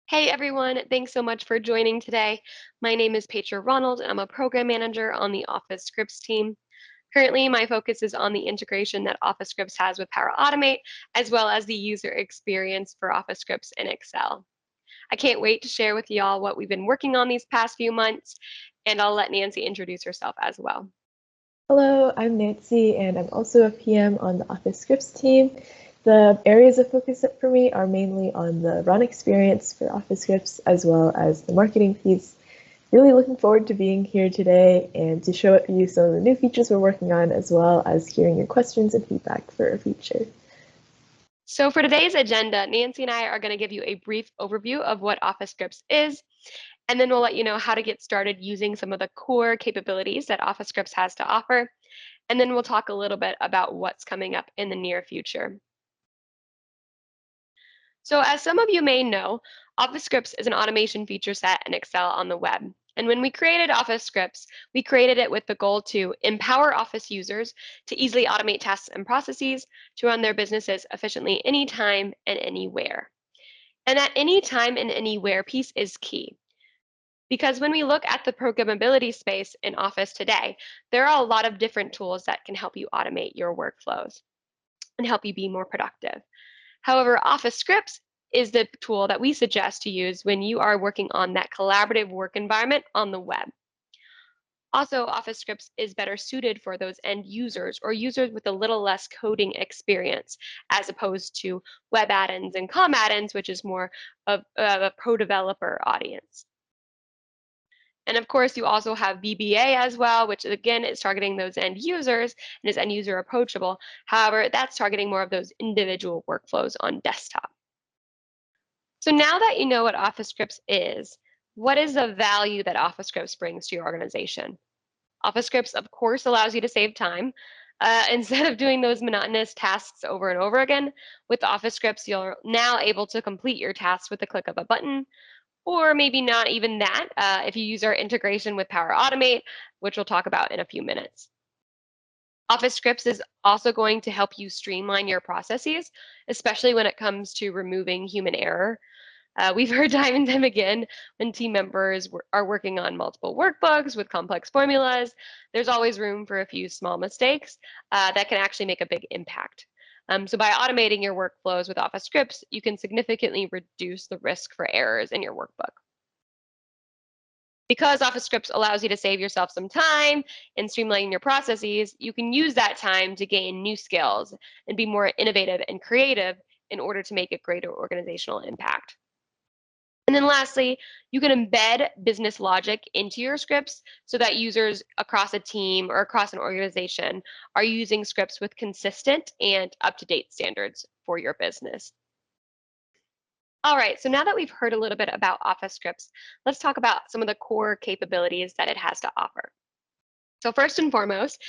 Hey everyone, thanks so much for joining today. My name is Petra Ronald, and I'm a program manager on the Office Scripts team. Currently, my focus is on the integration that Office Scripts has with Power Automate, as well as the user experience for Office Scripts in Excel. I can't wait to share with y'all what we've been working on these past few months, and I'll let Nancy introduce herself as well. Hello, I'm Nancy, and I'm also a PM on the Office Scripts team. The areas of focus for me are mainly on the run experience for Office Scripts, as well as the marketing piece. Really looking forward to being here today and to show you some of the new features we're working on, as well as hearing your questions and feedback for a future. So for today's agenda, Nancy and I are going to give you a brief overview of what Office Scripts is, and then we'll let you know how to get started using some of the core capabilities that Office Scripts has to offer. And then we'll talk a little bit about what's coming up in the near future. So as some of you may know, Office Scripts is an automation feature set in Excel on the web. And when we created Office Scripts, we created it with the goal to empower Office users to easily automate tasks and processes to run their businesses efficiently anytime and anywhere. And that anytime and anywhere piece is key. Because when we look at the programmability space in Office today, there are a lot of different tools that can help you automate your workflows and help you be more productive. However, Office Scripts is the tool that we suggest to use when you are working on that collaborative work environment on the web. Also, Office Scripts is better suited for those end users or users with a little less coding experience, as opposed to web add-ins and com add-ins, which is more of a pro developer audience. And of course, you also have VBA as well, which again is targeting those end users and is end user approachable. However, that's targeting more of those individual workflows on desktop. So now that you know what Office Scripts is, what is the value that Office Scripts brings to your organization? Office Scripts, of course, allows you to save time. Instead of doing those monotonous tasks over and over again, with Office Scripts, you're now able to complete your tasks with the click of a button, or maybe not even that if you use our integration with Power Automate, which we'll talk about in a few minutes. Office Scripts is also going to help you streamline your processes, especially when it comes to removing human error. We've heard time and time again when team members are working on multiple workbooks with complex formulas, there's always room for a few small mistakes that can actually make a big impact. So by automating your workflows with Office Scripts, you can significantly reduce the risk for errors in your workbook. Because Office Scripts allows you to save yourself some time and streamline your processes, you can use that time to gain new skills and be more innovative and creative in order to make a greater organizational impact. And then lastly, you can embed business logic into your scripts so that users across a team or across an organization are using scripts with consistent and up-to-date standards for your business. All right, so now that we've heard a little bit about Office Scripts, let's talk about some of the core capabilities that it has to offer. So first and foremost,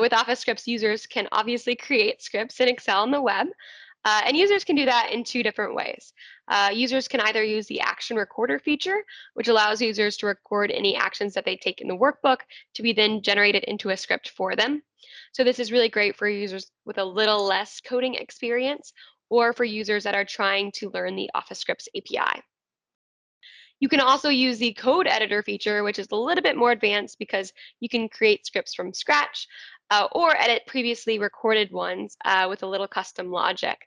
with Office Scripts, users can obviously create scripts in Excel on the web, and users can do that in two different ways. Users can either use the action recorder feature, which allows users to record any actions that they take in the workbook to be then generated into a script for them. So this is really great for users with a little less coding experience or for users that are trying to learn the Office Scripts API. You can also use the code editor feature, which is a little bit more advanced because you can create scripts from scratch or edit previously recorded ones with a little custom logic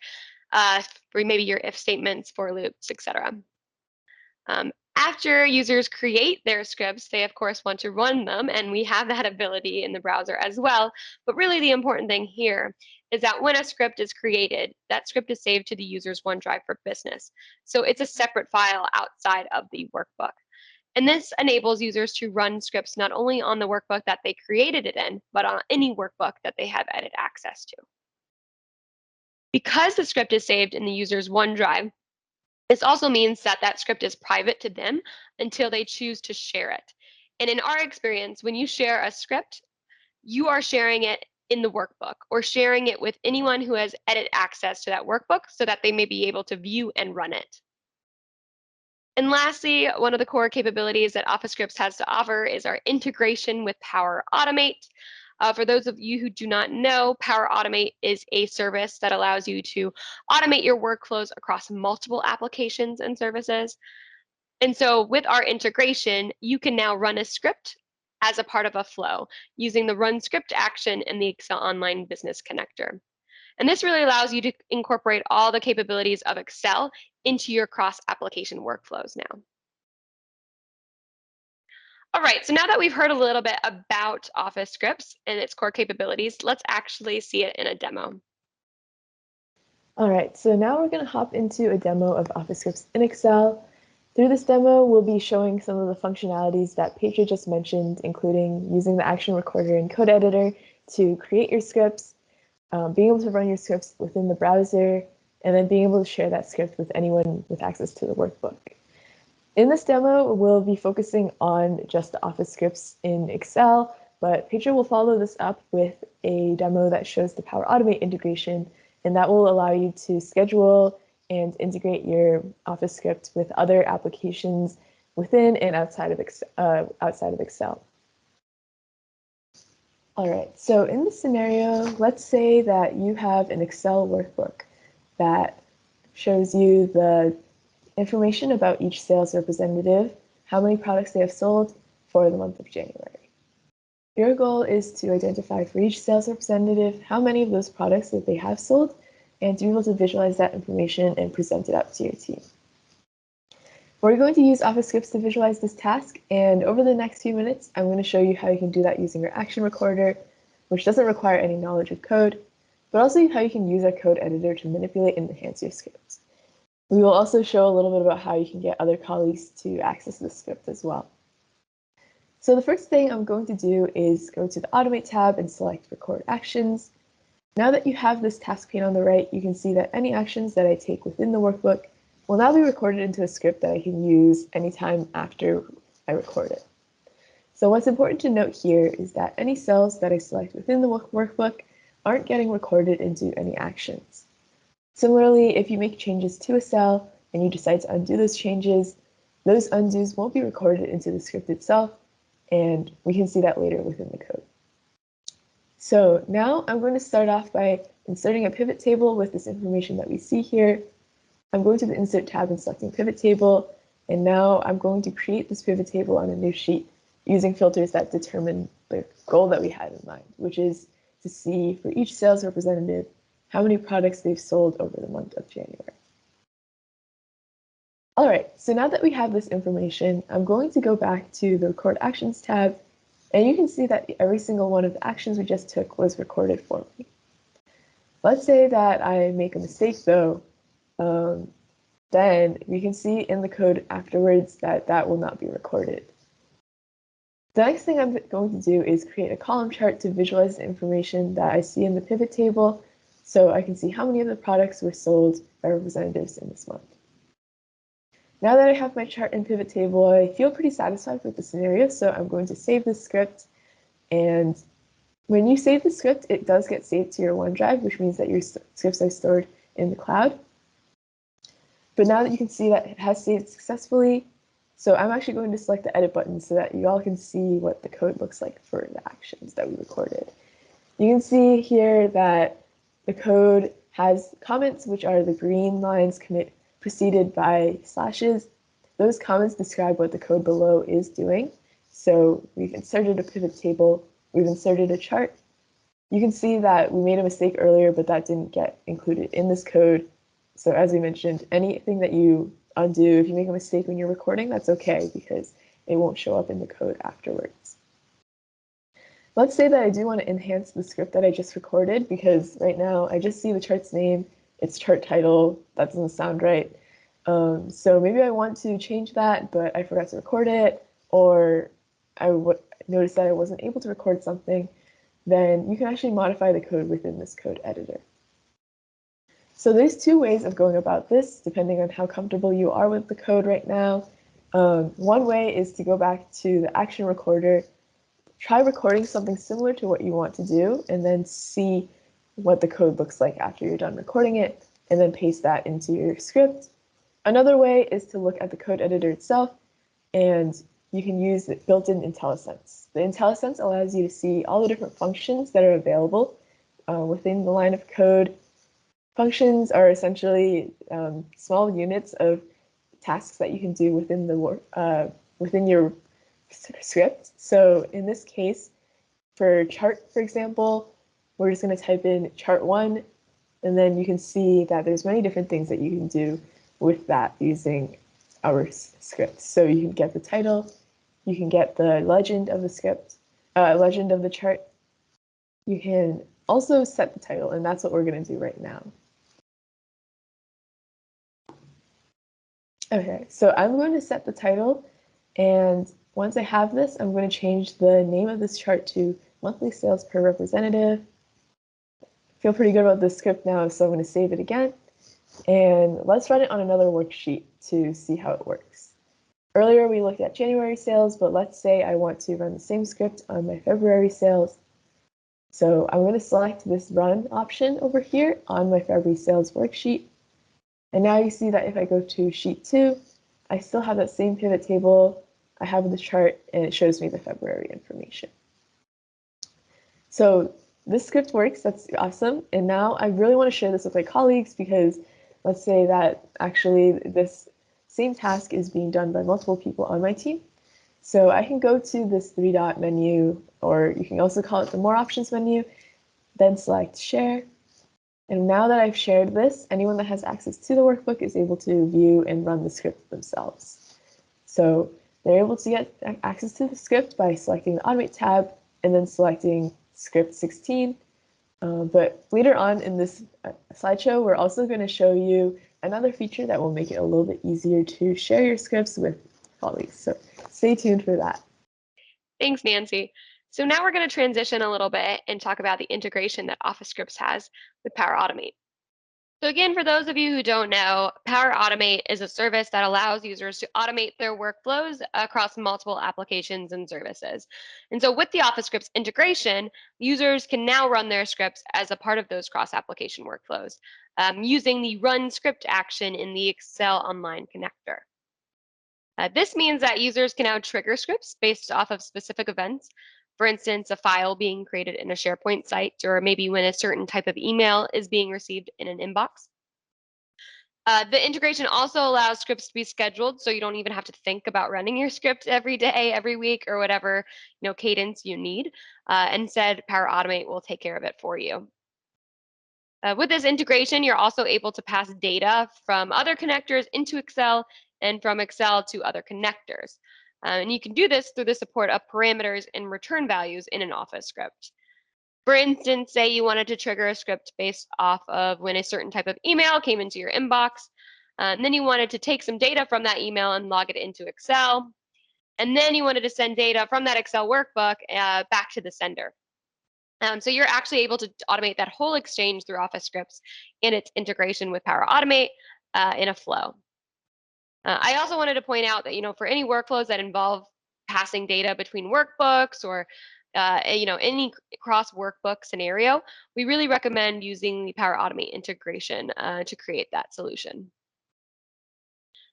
for maybe your if statements, for loops, etc. After users create their scripts, they of course want to run them, and we have that ability in the browser as well. But really the important thing here is that when a script is created, that script is saved to the user's OneDrive for Business. So it's a separate file outside of the workbook. And this enables users to run scripts not only on the workbook that they created it in, but on any workbook that they have edit access to. Because the script is saved in the user's OneDrive, this also means that that script is private to them until they choose to share it. And in our experience, when you share a script, you are sharing it in the workbook or sharing it with anyone who has edit access to that workbook so that they may be able to view and run it. And lastly, one of the core capabilities that Office Scripts has to offer is our integration with Power Automate. For those of you who do not know, Power Automate is a service that allows you to automate your workflows across multiple applications and services. And so with our integration, you can now run a script as a part of a flow using the run script action in the Excel Online Business Connector. And this really allows you to incorporate all the capabilities of Excel into your cross-application workflows now. All right, so now that we've heard a little bit about Office Scripts and its core capabilities, let's actually see it in a demo. All right, so now we're going to hop into a demo of Office Scripts in Excel. Through this demo, we'll be showing some of the functionalities that Petra just mentioned, including using the action recorder and code editor to create your scripts, being able to run your scripts within the browser, and then being able to share that script with anyone with access to the workbook. In this demo, we'll be focusing on just the Office scripts in Excel, but Petra will follow this up with a demo that shows the Power Automate integration, and that will allow you to schedule and integrate your Office script with other applications within and outside of Excel. All right, so in this scenario, let's say that you have an Excel workbook that shows you the information about each sales representative, how many products they have sold for the month of January. Your goal is to identify for each sales representative how many of those products that they have sold and to be able to visualize that information and present it out to your team. We're going to use Office Scripts to visualize this task, and over the next few minutes, I'm going to show you how you can do that using your action recorder, which doesn't require any knowledge of code, but also how you can use our code editor to manipulate and enhance your scripts. We will also show a little bit about how you can get other colleagues to access the script as well. So the first thing I'm going to do is go to the Automate tab and select Record Actions. Now that you have this task pane on the right, you can see that any actions that I take within the workbook will now be recorded into a script that I can use anytime after I record it. So what's important to note here is that any cells that I select within the workbook aren't getting recorded into any actions. Similarly, if you make changes to a cell and you decide to undo those changes, those undos won't be recorded into the script itself, and we can see that later within the code. So now I'm going to start off by inserting a pivot table with this information that we see here. I'm going to the Insert tab and selecting Pivot Table, and now I'm going to create this pivot table on a new sheet using filters that determine the goal that we had in mind, which is to see for each sales representative how many products they've sold over the month of January. All right, so now that we have this information, I'm going to go back to the Record Actions tab, and you can see that every single one of the actions we just took was recorded for me. Let's say that I make a mistake though, then we can see in the code afterwards that that will not be recorded. The next thing I'm going to do is create a column chart to visualize the information that I see in the pivot table, so I can see how many of the products were sold by representatives in this month. Now that I have my chart and pivot table, I feel pretty satisfied with the scenario, so I'm going to save this script. And when you save the script, it does get saved to your OneDrive, which means that your scripts are stored in the cloud. But now that you can see that it has saved successfully, so I'm actually going to select the edit button so that you all can see what the code looks like for the actions that we recorded. You can see here that the code has comments, which are the green lines preceded by slashes. Those comments describe what the code below is doing. So we've inserted a pivot table, we've inserted a chart. You can see that we made a mistake earlier, but that didn't get included in this code. So as we mentioned, anything that you undo, if you make a mistake when you're recording, that's okay because it won't show up in the code afterwards. Let's say that I do want to enhance the script that I just recorded because right now I just see the chart's name, its chart title, that doesn't sound right. So maybe I want to change that, but I forgot to record it, or I noticed that I wasn't able to record something, then you can actually modify the code within this code editor. So there's two ways of going about this, depending on how comfortable you are with the code right now. One way is to go back to the action recorder, try recording something similar to what you want to do, and then see what the code looks like after you're done recording it, and then paste that into your script. Another way is to look at the code editor itself, and you can use the built-in IntelliSense. The IntelliSense allows you to see all the different functions that are available within the line of code. Functions are essentially small units of tasks that you can do within the within your script. So in this case, for chart, for example, we're just going to type in chart 1, and then you can see that there's many different things that you can do with that using our script. So you can get the title, you can get the legend of the script, legend of the chart. You can also set the title, and that's what we're going to do right now. Okay, so I'm going to set the title, and once I have this, I'm going to change the name of this chart to monthly sales per representative. Feel pretty good about this script now, so I'm going to save it again. And let's run it on another worksheet to see how it works. Earlier we looked at January sales, but let's say I want to run the same script on my February sales. So I'm going to select this run option over here on my February sales worksheet. And now you see that if I go to sheet 2, I still have that same pivot table. I have the chart and it shows me the February information. So this script works, that's awesome. And now I really want to share this with my colleagues because let's say that actually this same task is being done by multiple people on my team. So I can go to this 3-dot menu, or you can also call it the More Options menu, then select Share. And now that I've shared this, anyone that has access to the workbook is able to view and run the script themselves. So they're able to get access to the script by selecting the Automate tab and then selecting Script 16. But later on in this slideshow, we're also going to show you another feature that will make it a little bit easier to share your scripts with colleagues. So stay tuned for that. Thanks, Nancy. So now we're going to transition a little bit and talk about the integration that Office Scripts has with Power Automate. So again, for those of you who don't know, Power Automate is a service that allows users to automate their workflows across multiple applications and services. And so with the Office Scripts integration, users can now run their scripts as a part of those cross-application workflows using the run script action in the Excel Online connector. This means that users can now trigger scripts based off of specific events. For instance, a file being created in a SharePoint site, or maybe when a certain type of email is being received in an inbox. The integration also allows scripts to be scheduled, so you don't even have to think about running your script every day, every week, or whatever cadence you need. Instead, Power Automate will take care of it for you. With this integration, you're also able to pass data from other connectors into Excel and from Excel to other connectors. And you can do this through the support of parameters and return values in an Office script. For instance, say you wanted to trigger a script based off of when a certain type of email came into your inbox, and then you wanted to take some data from that email and log it into Excel, and then you wanted to send data from that Excel workbook back to the sender. So you're actually able to automate that whole exchange through Office scripts and its integration with Power Automate in a flow. I also wanted to point out that for any workflows that involve passing data between workbooks or any cross workbook scenario, we really recommend using the Power Automate integration to create that solution.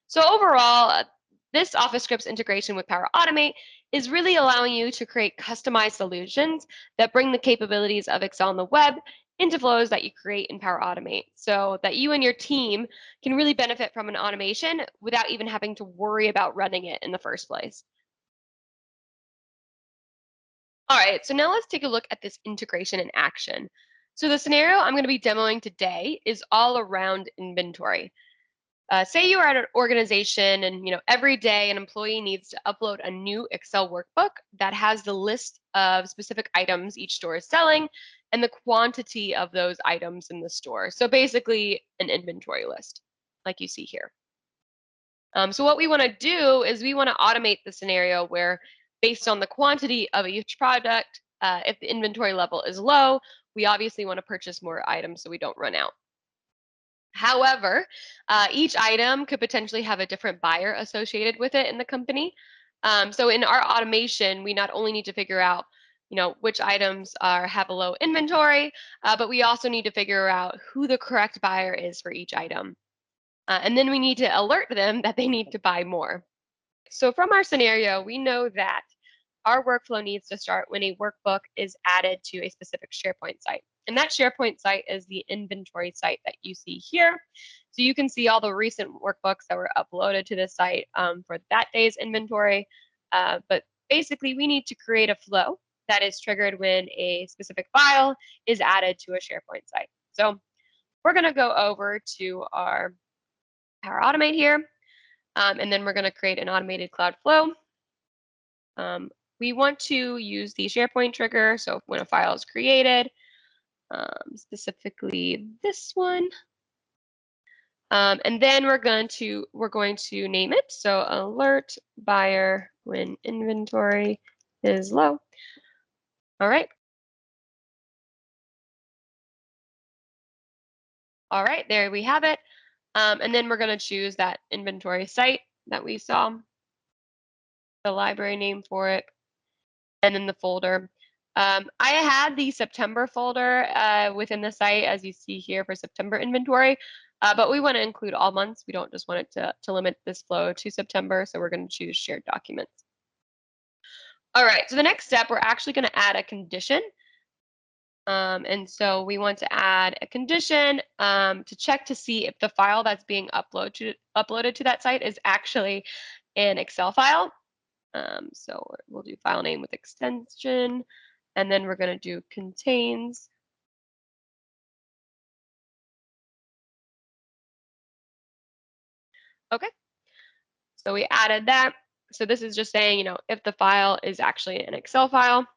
So overall, this Office Scripts integration with Power Automate is really allowing you to create customized solutions that bring the capabilities of Excel on the web into flows that you create in Power Automate so that you and your team can really benefit from an automation without even having to worry about running it in the first place. All right, so now let's take a look at this integration in action. So the scenario I'm going to be demoing today is all around inventory. Say you are at an organization and every day an employee needs to upload a new Excel workbook that has the list of specific items each store is selling and the quantity of those items in the store. So basically an inventory list like you see here. So what we want to do is we want to automate the scenario where based on the quantity of each product, if the inventory level is low, we obviously want to purchase more items so we don't run out. However, each item could potentially have a different buyer associated with it in the company. So in our automation, we not only need to figure out which items have a low inventory, but we also need to figure out who the correct buyer is for each item. And then we need to alert them that they need to buy more. So from our scenario, we know that our workflow needs to start when a workbook is added to a specific SharePoint site. And that SharePoint site is the inventory site that you see here. So you can see all the recent workbooks that were uploaded to this site for that day's inventory. But basically, we need to create a flow that is triggered when a specific file is added to a SharePoint site. So we're going to go over to our Power Automate here, and then we're going to create an automated cloud flow. We want to use the SharePoint trigger. So when a file is created, specifically this one, and then we're going to name it. So alert buyer when inventory is low. All right. All right, there we have it. And then we're going to choose that inventory site that we saw, the library name for it, and then the folder. I had the September folder within the site, as you see here, for September inventory, but we want to include all months. We don't just want it to limit this flow to September, so we're going to choose shared documents. All right, so the next step, we're actually going to add a condition. And so we want to add a condition to check to see if the file that's being uploaded to that site is actually an Excel file. So we'll do file name with extension, and then we're going to do contains. Okay, so we added that. So this is just saying, if the file is actually an Excel file,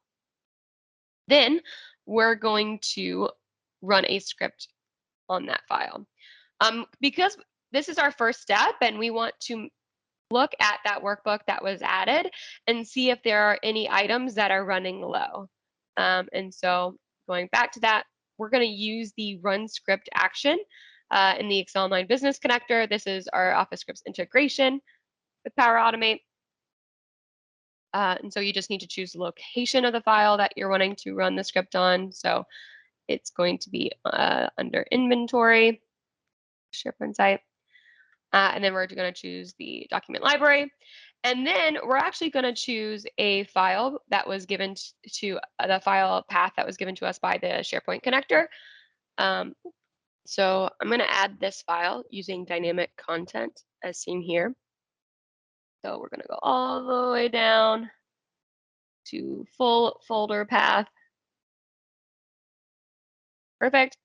then we're going to run a script on that file. Because this is our first step and we want to look at that workbook that was added and see if there are any items that are running low. And so going back to that, we're going to use the run script action in the Excel Online Business Connector. This is our Office Scripts integration with Power Automate. And so you just need to choose the location of the file that you're wanting to run the script on. So it's going to be under inventory, SharePoint site. And then we're going to choose the document library. And then we're actually going to choose a file that was given to the file path that was given to us by the SharePoint connector. So I'm going to add this file using dynamic content as seen here. So we're going to go all the way down to full folder path. Perfect.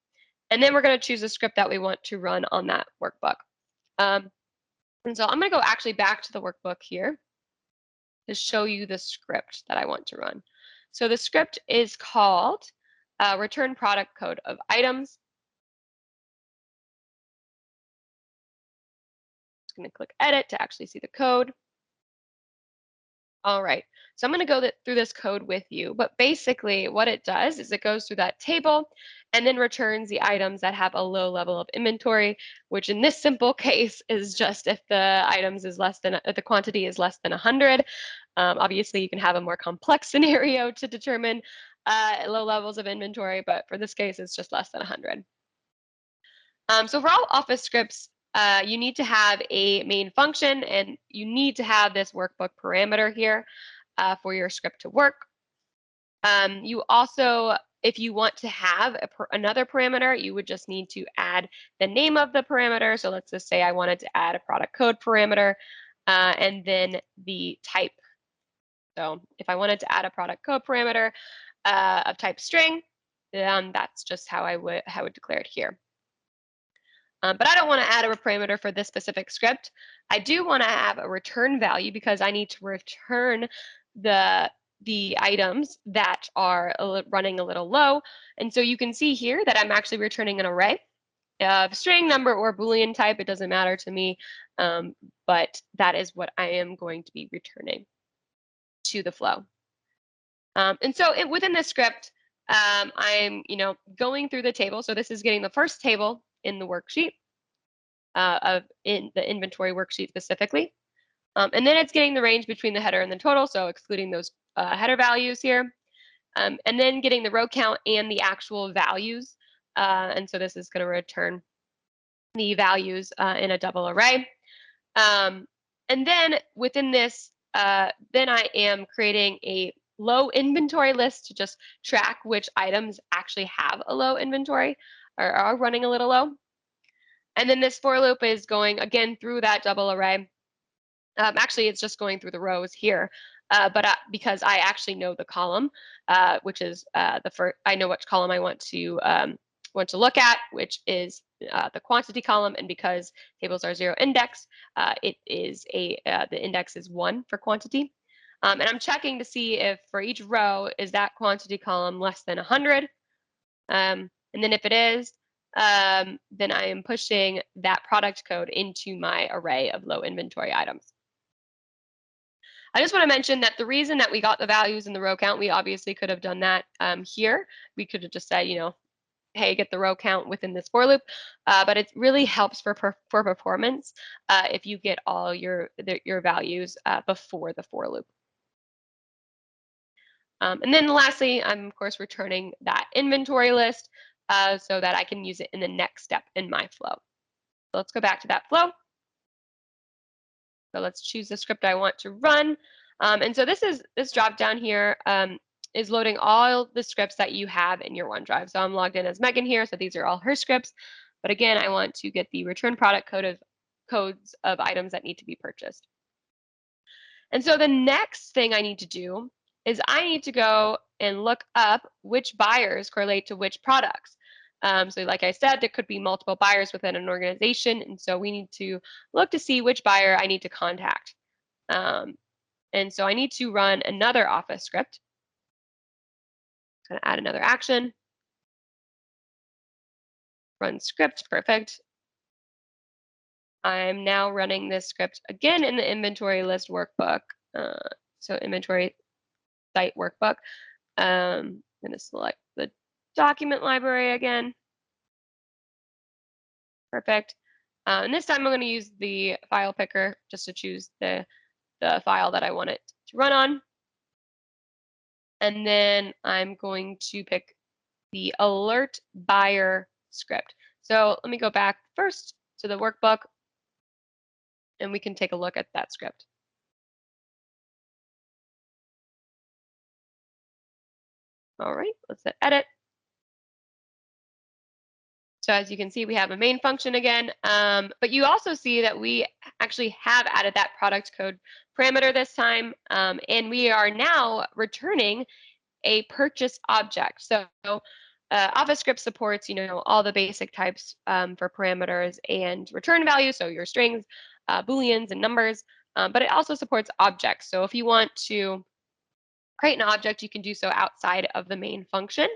And then we're going to choose a script that we want to run on that workbook. And so I'm going to go actually back to the workbook here to show you the script that I want to run. So the script is called return product code of items. I'm just going to click edit to actually see the code. All right, so I'm going to go through this code with you, but basically what it does is it goes through that table and then returns the items that have a low level of inventory, which in this simple case is just if the items is less than, if the quantity is less than 100. Obviously, you can have a more complex scenario to determine low levels of inventory, but for this case, it's just less than 100. So for all Office scripts, you need to have a main function and you need to have this workbook parameter here for your script to work. You also, if you want to have another parameter, you would just need to add the name of the parameter. So let's just say I wanted to add a product code parameter and then the type. So if I wanted to add a product code parameter of type string, then that's just how I would declare it here. But I don't want to add a parameter for this specific script. I do want to have a return value because I need to return the items that are running a little low. And so you can see here that I'm actually returning an array of string, number, or Boolean type. It doesn't matter to me, but that is what I am going to be returning to the flow. And so within this script, I'm going through the table. So this is getting the first table in the worksheet. In the inventory worksheet specifically. And then it's getting the range between the header and the total, so excluding those header values here. And then getting the row count and the actual values. And so this is going to return the values in a double array. And then within this then I am creating a low inventory list to just track which items actually have a low inventory or are running a little low. And then this for loop is going again through that double array. Actually, it's just going through the rows here, but because I actually know the column, which is the first, I know which column I want to look at, which is the quantity column, and because tables are 0 index, it is the index is 1 for quantity, and I'm checking to see if for each row is that quantity column less than 100, and then if it is, then I am pushing that product code into my array of low inventory items. I just want to mention that the reason that we got the values in the row count, we obviously could have done that here. We could have just said, hey, get the row count within this for loop, but it really helps for performance if you get all your values before the for loop. And then lastly, I'm of course returning that inventory list so that I can use it in the next step in my flow. So let's go back to that flow. So let's choose the script I want to run. And so this drop down here is loading all the scripts that you have in your OneDrive. So I'm logged in as Megan here, so these are all her scripts. But again, I want to get the return product codes of items that need to be purchased. And so the next thing I need to do is I need to go and look up which buyers correlate to which products. So like I said, there could be multiple buyers within an organization. And so we need to look to see which buyer I need to contact. And so I need to run another Office script. I'm going to add another action. Run script, perfect. I'm now running this script again in the inventory list workbook. So inventory site workbook. I'm going to select the document library again. Perfect. And this time I'm going to use the file picker just to choose the file that I want it to run on. And then I'm going to pick the alert buyer script. So let me go back first to the workbook and we can take a look at that script. All right, let's hit edit. So as you can see, we have a main function again, but you also see that we actually have added that product code parameter this time, and we are now returning a purchase object. So Office script supports, all the basic types for parameters and return values, so your strings, booleans, and numbers, but it also supports objects. So if you want to create an object, you can do so outside of the main function,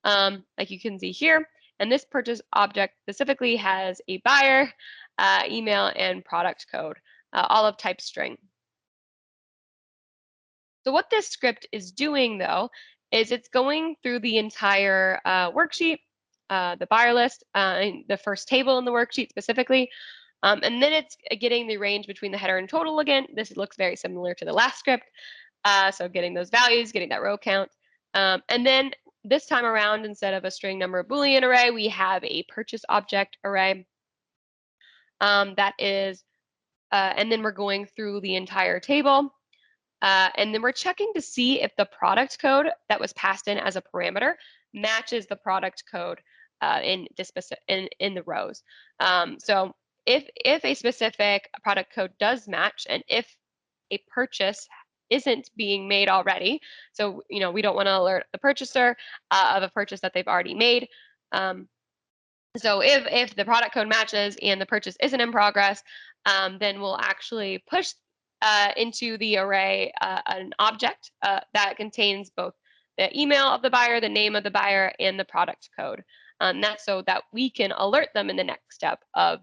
like you can see here. And this purchase object specifically has a buyer, email, and product code, all of type string. So what this script is doing, though, is it's going through the entire worksheet, the buyer list, the first table in the worksheet specifically, and then it's getting the range between the header and total again. This looks very similar to the last script. So getting those values, getting that row count. And then this time around, instead of a string number Boolean array, we have a purchase object array. That is, and then we're going through the entire table. And then we're checking to see if the product code that was passed in as a parameter matches the product code in the rows. So if a specific product code does match, and if a purchase isn't being made already, so we don't want to alert the purchaser of a purchase that they've already made. So if the product code matches and the purchase isn't in progress, then we'll actually push into the array an object that contains both the email of the buyer, the name of the buyer, and the product code. That's so that we can alert them in the next step of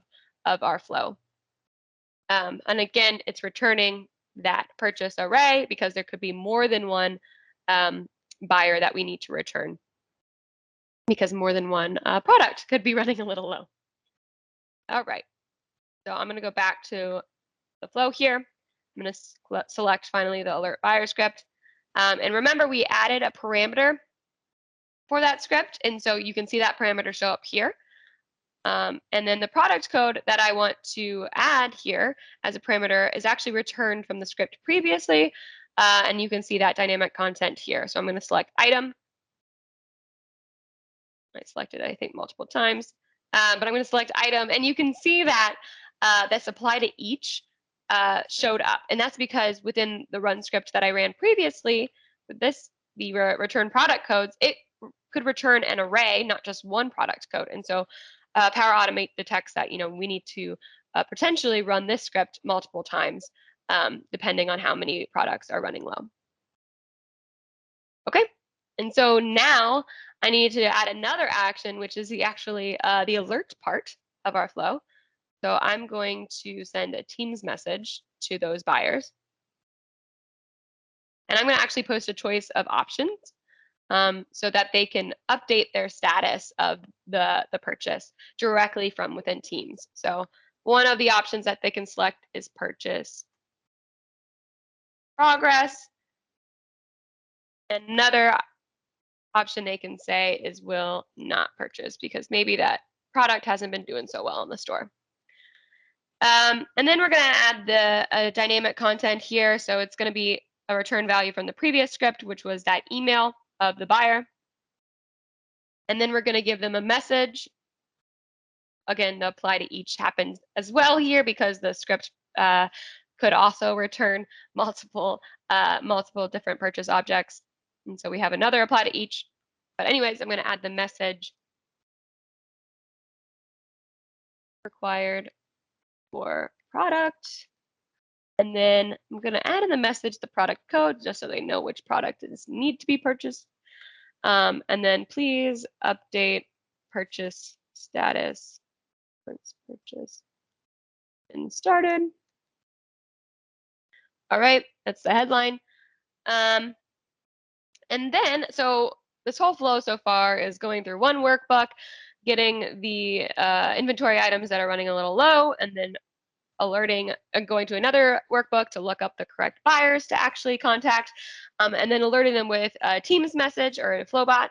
our flow. And again, it's returning that purchase array because there could be more than one buyer that we need to return, because more than one product could be running a little low. All right, so I'm going to go back to the flow here. I'm going to select finally the alert buyer script. And remember, we added a parameter for that script. And so you can see that parameter show up here. And then the product code that I want to add here as a parameter is actually returned from the script previously. And you can see that dynamic content here. So I'm going to select item. I selected it, I think, multiple times. But I'm going to select item. And you can see that this apply to each showed up. And that's because within the run script that I ran previously, with this, the return product codes, it could return an array, not just one product code. And so Power Automate detects that, we need to potentially run this script multiple times, depending on how many products are running low. Okay, and so now I need to add another action, which is the alert part of our flow. So I'm going to send a Teams message to those buyers. And I'm going to actually post a choice of options so that they can update their status of the purchase directly from within Teams. So one of the options that they can select is purchase progress. Another option they can say is will not purchase because maybe that product hasn't been doing so well in the store. And then we're going to add the dynamic content here. So it's going to be a return value from the previous script, which was that email of the buyer. And then we're going to give them a message. Again, the apply to each happens as well here because the script could also return multiple different purchase objects. And so we have another apply to each. But anyways, I'm going to add the message required for product. And then I'm going to add in the message the product code just so they know which product need to be purchased. And then please update purchase status once purchase and started. All right, that's the headline. And then, so this whole flow so far is going through one workbook, getting the inventory items that are running a little low, and then alerting and going to another workbook to look up the correct buyers to actually contact, and then alerting them with a Teams message or a Flowbot.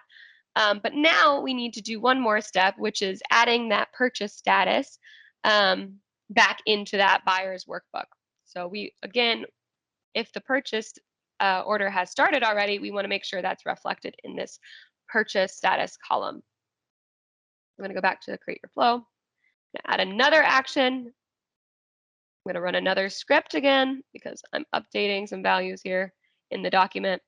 But now we need to do one more step, which is adding that purchase status back into that buyer's workbook. So again, if the purchase order has started already, we want to make sure that's reflected in this purchase status column. I'm going to go back to create your flow, add another action. I'm going to run another script again because I'm updating some values here in the document.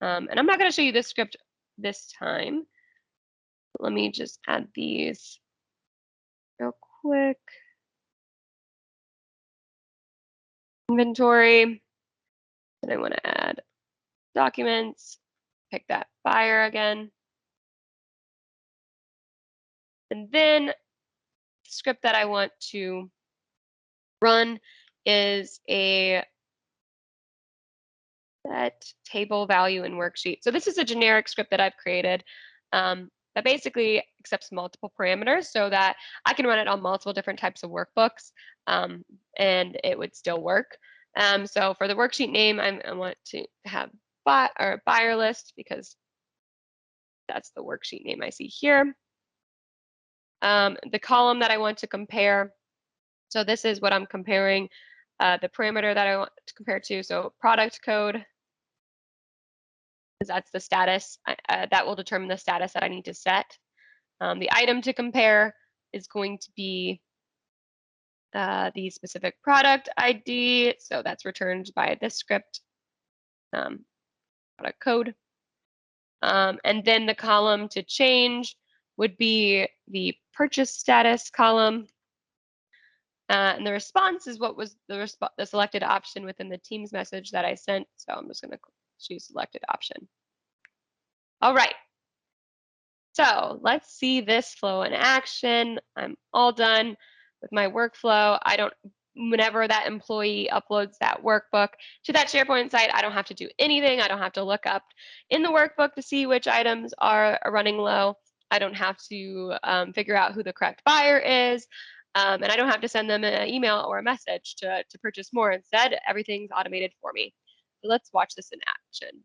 And I'm not going to show you this script this time. Let me just add these real quick. Inventory. And I want to add documents. Pick that buyer again. And then the script that I want to run is a set table value in worksheet. So this is a generic script that I've created that basically accepts multiple parameters so that I can run it on multiple different types of workbooks and it would still work. So for the worksheet name, I want to have buyer list because that's the worksheet name I see here. The column that I want to compare. So this is what I'm comparing the parameter that I want to compare to. So product code, because that's the status that will determine the status that I need to set. The item to compare is going to be the specific product ID. So that's returned by this script, product code. And then the column to change would be the purchase status column. And the response is what was the selected option within the Teams message that I sent. So I'm just going to choose selected option. All right. So let's see this flow in action. I'm all done with my workflow. Whenever that employee uploads that workbook to that SharePoint site, I don't have to do anything. I don't have to look up in the workbook to see which items are running low. I don't have to figure out who the correct buyer is. And I don't have to send them an email or a message to purchase more. Instead, everything's automated for me. So let's watch this in action.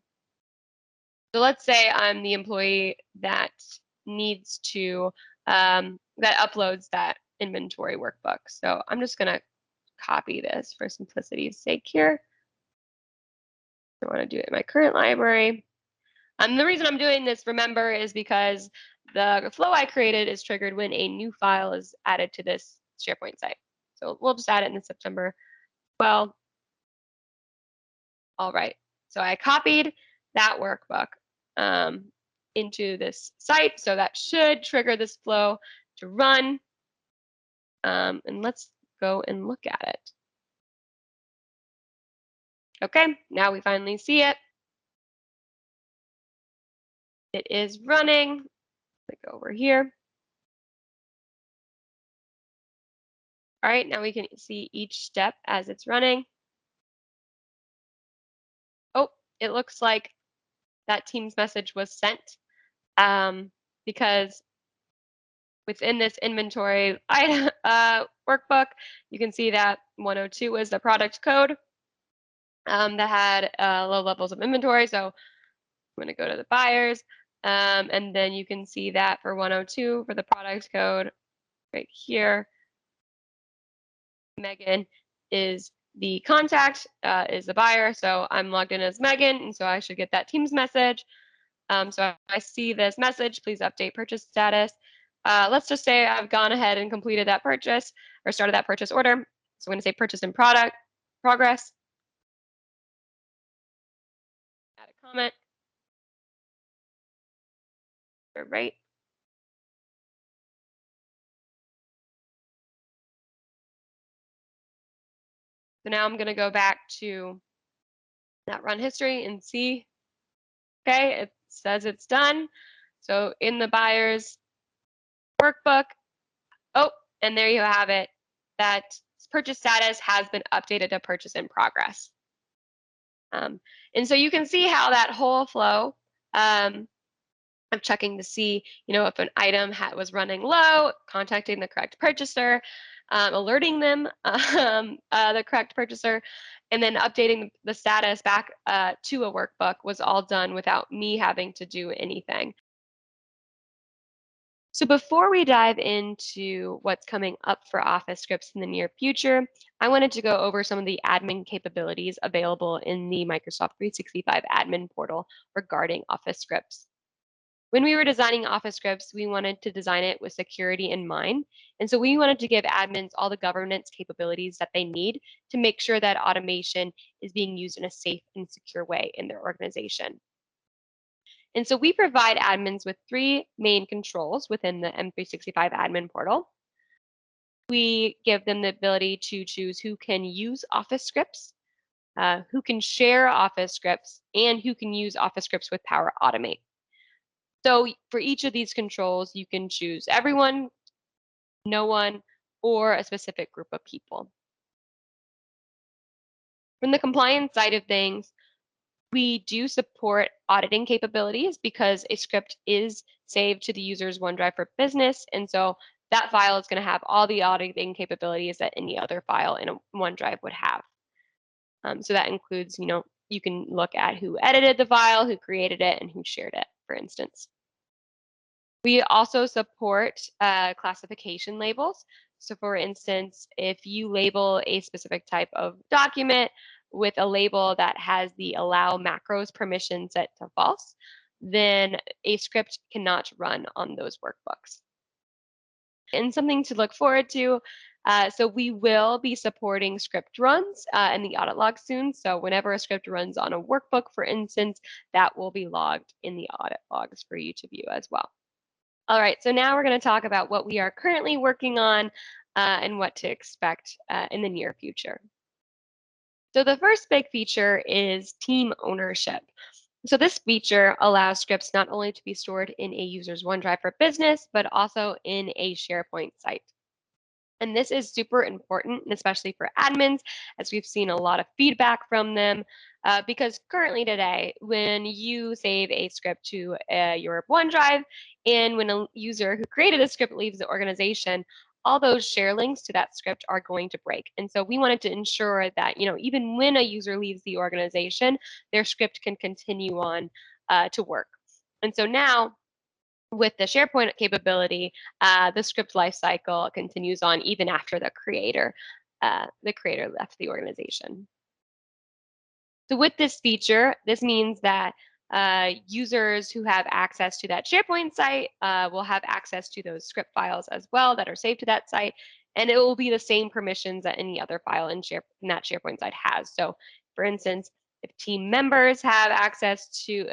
So let's say I'm the employee that needs to, that uploads that inventory workbook. So I'm just going to copy this for simplicity's sake here. I want to do it in my current library. The reason I'm doing this, remember, is because the flow I created is triggered when a new file is added to this SharePoint site. So we'll just add it in September 12. All right. So I copied that workbook into this site. So that should trigger this flow to run. And let's go and look at it. Okay, now we finally see it. It is running. Let me go over here. All right, now we can see each step as it's running. Oh, it looks like that Teams message was sent because within this inventory item, workbook, you can see that 102 was the product code that had low levels of inventory. So I'm going to go to the buyers, and then you can see that for 102 for the product code right here, Megan is the contact, is the buyer. So I'm logged in as Megan, and so I should get that Teams message. So I see this message, please update purchase status. Let's just say I've gone ahead and completed that purchase or started that purchase order. So I'm going to say purchase in progress. Add a comment. All right. So now I'm going to go back to that run history and see, okay, it says it's done. So in the buyer's workbook, oh, and there you have it. That purchase status has been updated to purchase in progress. And so you can see how that whole flow of checking to see, if an item was running low, contacting the correct purchaser, alerting them, the correct purchaser, and then updating the status back to a workbook was all done without me having to do anything. So before we dive into what's coming up for Office scripts in the near future, I wanted to go over some of the admin capabilities available in the Microsoft 365 admin portal regarding Office scripts. When we were designing Office scripts, we wanted to design it with security in mind. And so we wanted to give admins all the governance capabilities that they need to make sure that automation is being used in a safe and secure way in their organization. And so we provide admins with three main controls within the M365 admin portal. We give them the ability to choose who can use Office scripts, who can share Office scripts, and who can use Office scripts with Power Automate. So for each of these controls, you can choose everyone, no one, or a specific group of people. From the compliance side of things, we do support auditing capabilities because a script is saved to the user's OneDrive for Business. And so that file is going to have all the auditing capabilities that any other file in a OneDrive would have. So that includes, you can look at who edited the file, who created it, and who shared it, for instance. We also support classification labels. So for instance, if you label a specific type of document with a label that has the allow macros permission set to false, then a script cannot run on those workbooks. And something to look forward to, so we will be supporting script runs in the audit log soon. So whenever a script runs on a workbook, for instance, that will be logged in the audit logs for you to view as well. All right, so now we're going to talk about what we are currently working on and what to expect in the near future. So the first big feature is team ownership. So this feature allows scripts not only to be stored in a user's OneDrive for Business, but also in a SharePoint site. And this is super important, especially for admins, as we've seen a lot of feedback from them. Because currently today, when you save a script to your OneDrive, and when a user who created a script leaves the organization, all those share links to that script are going to break. And so we wanted to ensure that, even when a user leaves the organization, their script can continue on to work. And so now with the SharePoint capability, the script lifecycle continues on even after the creator left the organization. So with this feature, this means that users who have access to that SharePoint site will have access to those script files as well that are saved to that site, and it will be the same permissions that any other file in that SharePoint site has. So, for instance, if team members have access to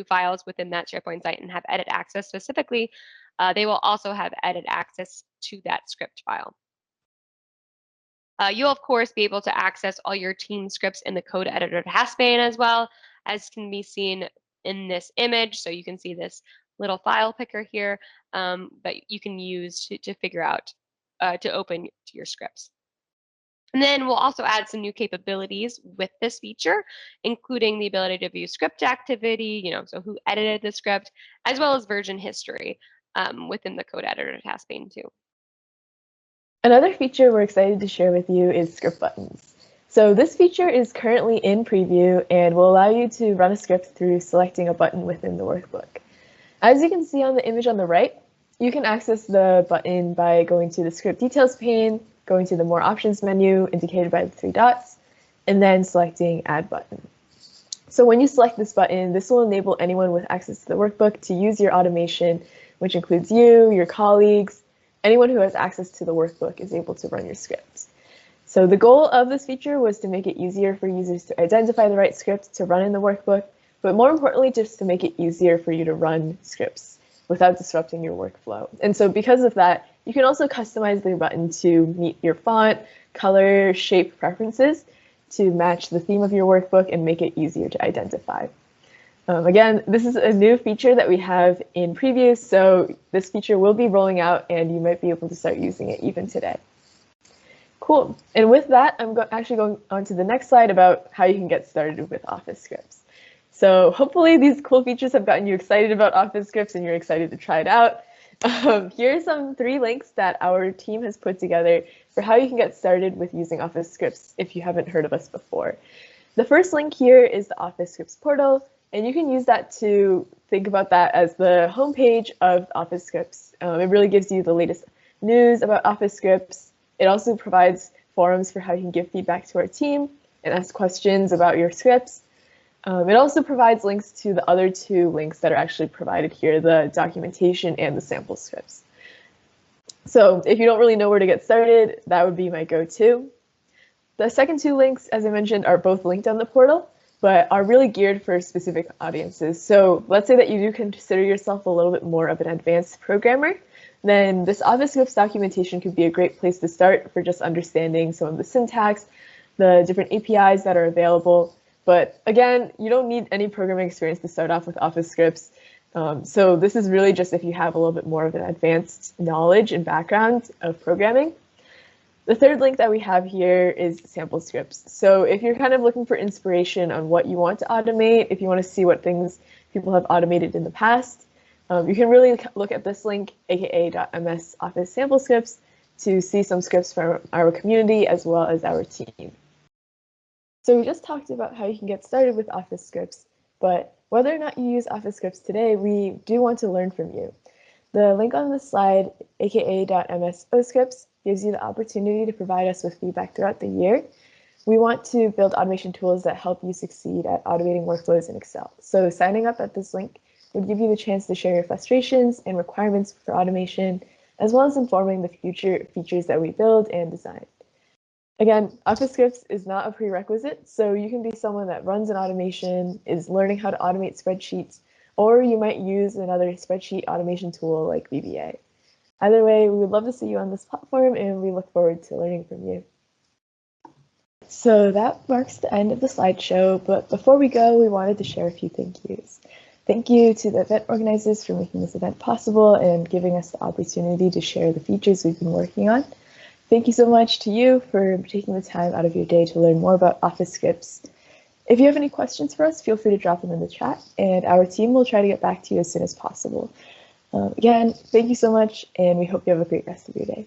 files within that SharePoint site and have edit access specifically, they will also have edit access to that script file. You'll, of course, be able to access all your team scripts in the code editor taskpane as well, as can be seen in this image. So you can see this little file picker here that you can use to figure out, to open to your scripts. And then we'll also add some new capabilities with this feature, including the ability to view script activity, so who edited the script, as well as version history within the code editor taskpane too. Another feature we're excited to share with you is script buttons. So this feature is currently in preview and will allow you to run a script through selecting a button within the workbook. As you can see on the image on the right, you can access the button by going to the script details pane, going to the more options menu indicated by the 3 dots, and then selecting add button. So when you select this button, this will enable anyone with access to the workbook to use your automation, which includes you, your colleagues. Anyone who has access to the workbook is able to run your scripts. So the goal of this feature was to make it easier for users to identify the right script to run in the workbook, but more importantly, just to make it easier for you to run scripts without disrupting your workflow. And so because of that, you can also customize the button to meet your font, color, shape preferences to match the theme of your workbook and make it easier to identify. Again, this is a new feature that we have in preview, so this feature will be rolling out and you might be able to start using it even today. Cool. And with that, I'm actually going on to the next slide about how you can get started with Office scripts. So hopefully these cool features have gotten you excited about Office scripts and you're excited to try it out. Here are some 3 links that our team has put together for how you can get started with using Office scripts if you haven't heard of us before. The first link here is the Office scripts portal. And you can use that to think about that as the homepage of Office scripts. It really gives you the latest news about Office scripts. It also provides forums for how you can give feedback to our team and ask questions about your scripts. It also provides links to the other 2 links that are actually provided here, the documentation and the sample scripts. So if you don't really know where to get started, that would be my go-to. The second 2 links, as I mentioned, are both linked on the portal, but are really geared for specific audiences. So let's say that you do consider yourself a little bit more of an advanced programmer, then this Office scripts documentation could be a great place to start for just understanding some of the syntax, the different APIs that are available. But again, you don't need any programming experience to start off with Office scripts. So this is really just if you have a little bit more of an advanced knowledge and background of programming. The third link that we have here is sample scripts. So if you're kind of looking for inspiration on what you want to automate, if you want to see what things people have automated in the past, you can really look at this link, aka.ms office sample scripts, to see some scripts from our community as well as our team. So we just talked about how you can get started with Office scripts, but whether or not you use Office scripts today, we do want to learn from you. The link on this slide, aka.ms.oscripts, gives you the opportunity to provide us with feedback throughout the year. We want to build automation tools that help you succeed at automating workflows in Excel. So signing up at this link would give you the chance to share your frustrations and requirements for automation, as well as informing the future features that we build and design. Again, Office scripts is not a prerequisite, so you can be someone that runs an automation, is learning how to automate spreadsheets, or you might use another spreadsheet automation tool like VBA. Either way, we would love to see you on this platform, and we look forward to learning from you. So that marks the end of the slideshow, but before we go, we wanted to share a few thank yous. Thank you to the event organizers for making this event possible and giving us the opportunity to share the features we've been working on. Thank you so much to you for taking the time out of your day to learn more about Office scripts. If you have any questions for us, feel free to drop them in the chat, and our team will try to get back to you as soon as possible. Again, thank you so much, and we hope you have a great rest of your day.